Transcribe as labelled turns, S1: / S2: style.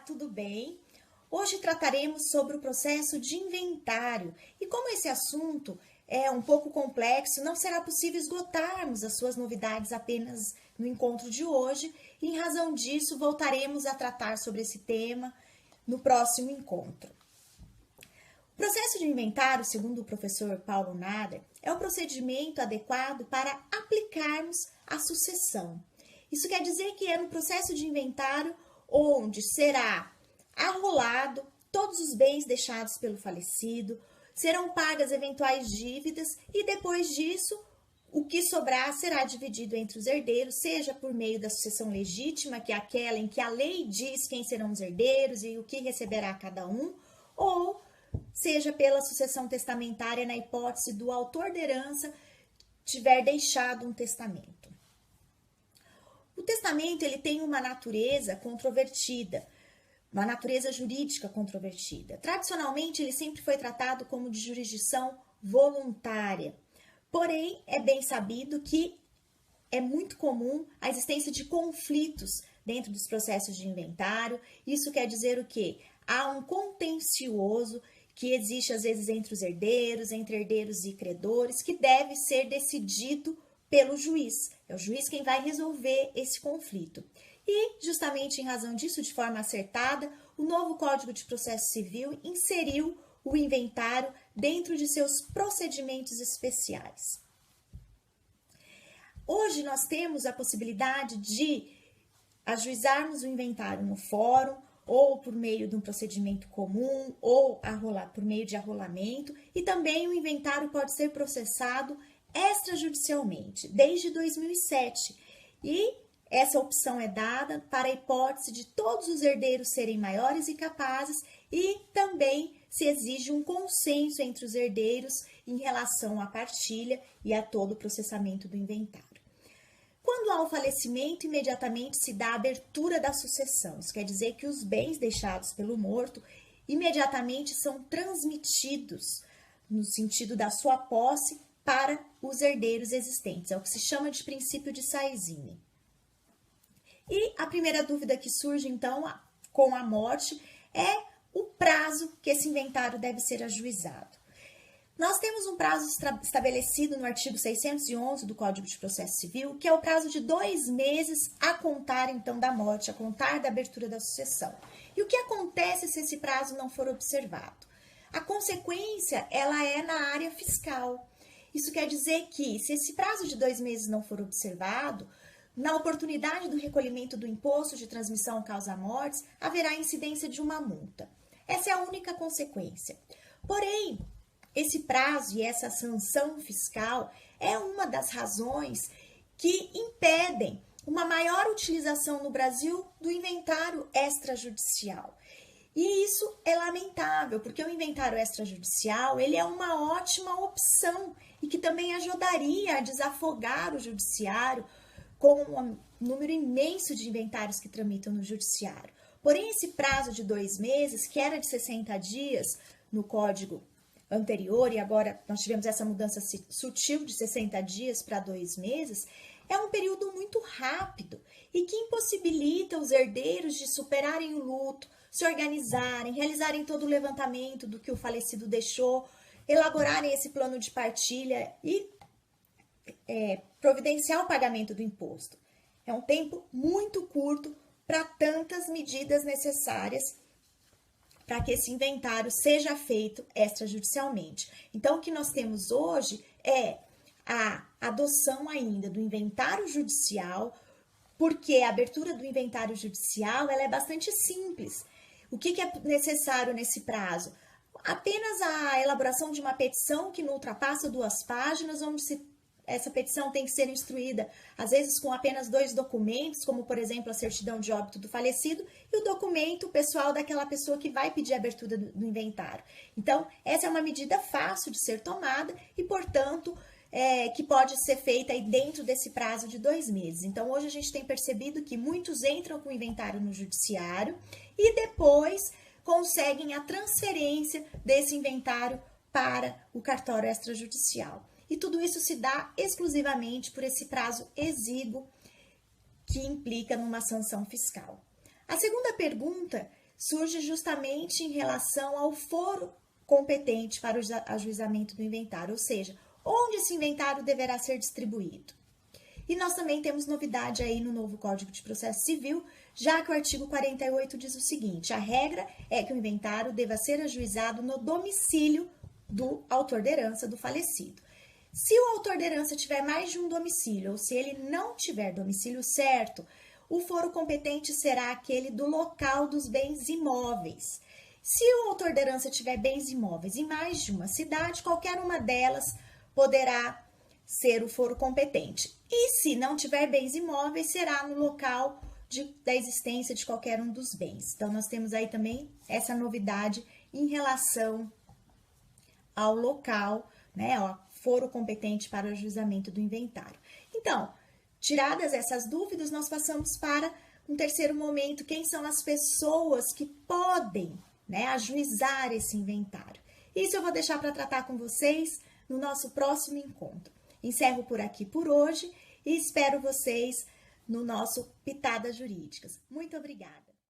S1: tudo bem? Hoje trataremos sobre o processo de inventário e como esse assunto é um pouco complexo, não será possível esgotarmos as suas novidades apenas no encontro de hoje. E, em razão disso, voltaremos a tratar sobre esse tema no próximo encontro. O processo de inventário, segundo o professor Paulo Nader, é o procedimento adequado para aplicarmos a sucessão. Isso quer dizer que é no processo de inventário onde será arrolado todos os bens deixados pelo falecido, serão pagas eventuais dívidas e depois disso o que sobrar será dividido entre os herdeiros, seja por meio da sucessão legítima, que é aquela em que a lei diz quem serão os herdeiros e o que receberá cada um, ou seja pela sucessão testamentária na hipótese do autor da herança tiver deixado um testamento. O testamento ele tem uma natureza controvertida, uma natureza jurídica controvertida. Tradicionalmente, ele sempre foi tratado como de jurisdição voluntária. Porém, é bem sabido que é muito comum a existência de conflitos dentro dos processos de inventário. Isso quer dizer o quê? Há um contencioso que existe às vezes entre os herdeiros, entre herdeiros e credores, que deve ser decidido pelo juiz. É o juiz quem vai resolver esse conflito. E, justamente em razão disso, de forma acertada, o novo Código de Processo Civil inseriu o inventário dentro de seus procedimentos especiais. Hoje nós temos a possibilidade de ajuizarmos o inventário no fórum, ou por meio de um procedimento comum, ou por meio de arrolamento, e também o inventário pode ser processado extrajudicialmente, desde 2007. E essa opção é dada para a hipótese de todos os herdeiros serem maiores e capazes e também se exige um consenso entre os herdeiros em relação à partilha e a todo o processamento do inventário. Quando há o falecimento, imediatamente se dá a abertura da sucessão. Isso quer dizer que os bens deixados pelo morto imediatamente são transmitidos no sentido da sua posse para os herdeiros existentes. É o que se chama de princípio de Saezine. E a primeira dúvida que surge, então, com a morte, é o prazo que esse inventário deve ser ajuizado. Nós temos um prazo estabelecido no artigo 611 do Código de Processo Civil, que é o prazo de 2 meses a contar, então, da morte, a contar da abertura da sucessão. E o que acontece se esse prazo não for observado? A consequência, ela é na área fiscal. Isso quer dizer que, se esse prazo de 2 meses não for observado, na oportunidade do recolhimento do imposto de transmissão causa-mortes, haverá incidência de uma multa. Essa é a única consequência. Porém, esse prazo e essa sanção fiscal é uma das razões que impedem uma maior utilização no Brasil do inventário extrajudicial. E isso é lamentável, porque o inventário extrajudicial ele é uma ótima opção e que também ajudaria a desafogar o judiciário com um número imenso de inventários que tramitam no judiciário. Porém, esse prazo de 2 meses, que era de 60 dias no código anterior, e agora nós tivemos essa mudança sutil de 60 dias para 2 meses, é um período muito rápido e que impossibilita os herdeiros de superarem o luto, se organizarem, realizarem todo o levantamento do que o falecido deixou, elaborarem esse plano de partilha e providenciar o pagamento do imposto. É um tempo muito curto para tantas medidas necessárias para que esse inventário seja feito extrajudicialmente. Então, o que nós temos hoje é a adoção ainda do inventário judicial, porque a abertura do inventário judicial ela é bastante simples. O que é necessário nesse prazo? Apenas a elaboração de uma petição que não ultrapassa 2 páginas, onde essa petição tem que ser instruída, às vezes com apenas 2 documentos, como, por exemplo, a certidão de óbito do falecido e o documento pessoal daquela pessoa que vai pedir a abertura do inventário. Então, essa é uma medida fácil de ser tomada e, portanto, que pode ser feita aí dentro desse prazo de 2 meses. Então, hoje a gente tem percebido que muitos entram com o inventário no judiciário e depois conseguem a transferência desse inventário para o cartório extrajudicial. E tudo isso se dá exclusivamente por esse prazo exíguo que implica numa sanção fiscal. A segunda pergunta surge justamente em relação ao foro competente para o ajuizamento do inventário, ou seja, onde esse inventário deverá ser distribuído. E nós também temos novidade aí no novo Código de Processo Civil, já que o artigo 48 diz o seguinte: a regra é que o inventário deva ser ajuizado no domicílio do autor da herança do falecido. Se o autor da herança tiver mais de um domicílio, ou se ele não tiver domicílio certo, o foro competente será aquele do local dos bens imóveis. Se o autor da herança tiver bens imóveis em mais de uma cidade, qualquer uma delas poderá ser o foro competente. E se não tiver bens imóveis, será no local da existência de qualquer um dos bens. Então, nós temos aí também essa novidade em relação ao local, né, ao foro competente para o ajuizamento do inventário. Então, tiradas essas dúvidas, nós passamos para um terceiro momento: quem são as pessoas que podem, né, ajuizar esse inventário. Isso eu vou deixar para tratar com vocês no nosso próximo encontro. Encerro por aqui por hoje e espero vocês no nosso Pitadas Jurídicas. Muito obrigada!